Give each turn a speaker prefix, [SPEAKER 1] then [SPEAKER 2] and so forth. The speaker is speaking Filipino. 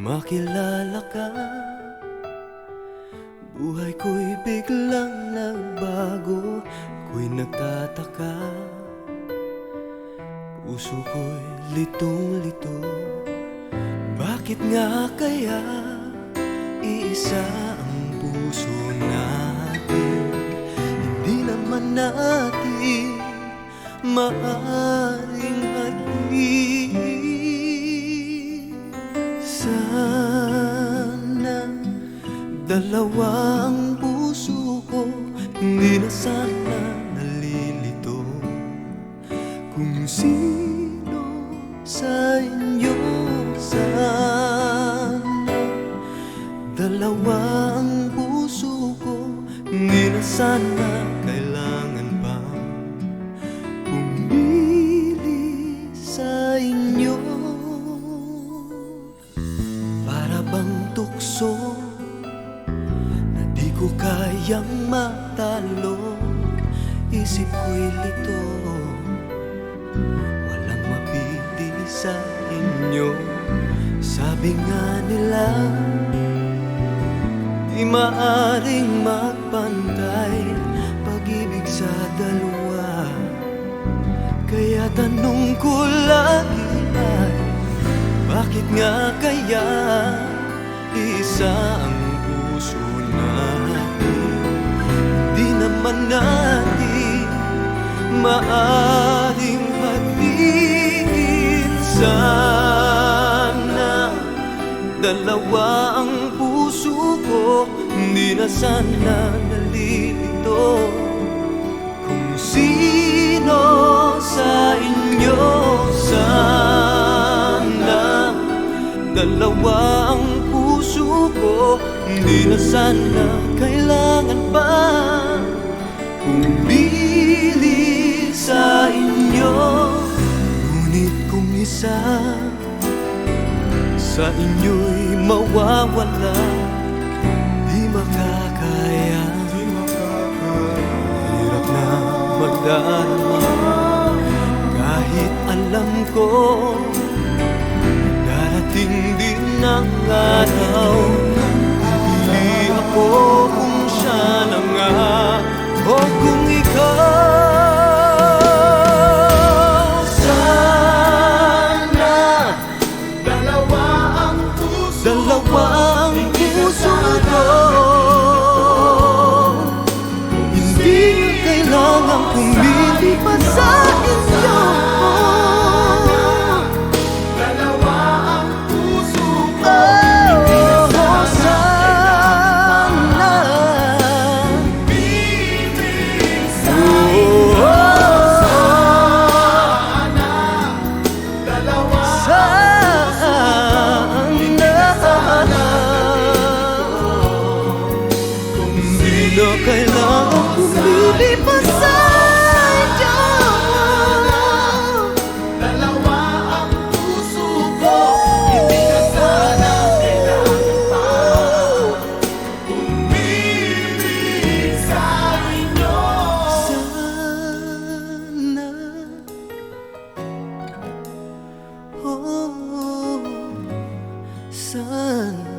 [SPEAKER 1] makilala ka. Buhay ko'y biglang nagbago, ako'y nagtataka. Puso ko'y litong-lito, bakit nga kaya iisa ang puso natin? Hindi naman natin maaring hadin. Sana dalawa ang puso ko, hindi na sana nalilito kung sino sa inyo. Sana dalawa ang puso ko, hindi na sana kailangan pa pumili sa inyo. Para bang tukso na di ko kayang matalo, isip ko'y lito, walang mapili sa inyo. Sabi nga nila, di maaring magpantay pag-ibig sa dalawa. Kaya tanong ko lagi ay, bakit nga kaya isa ang puso natin? Di naman natin maaring hatiin. Sana dalawa ang puso ko, hindi na sana nalilito kung sino sa inyo. Sana dalawa ang puso ko, hindi na sana kailangan pa pumili sa inyo. Ngunit kung isa sa inyo'y mawawala, di makakaya, hirap na magdarama. Kahit alam ko darating din ang araw, pipili ako kung siya na nga o kung ikaw. Dalawa ang puso ko, hindi kailangan pumili pa sa inyo. Dalawa ang puso ko, hindi na sana pumili sa inyo. Sana dalawa na kailangan pumili pa sa inyo. Dalawa ang puso ko, hindi na sana kailangan pa pumili sa inyo. Sana, oh, sana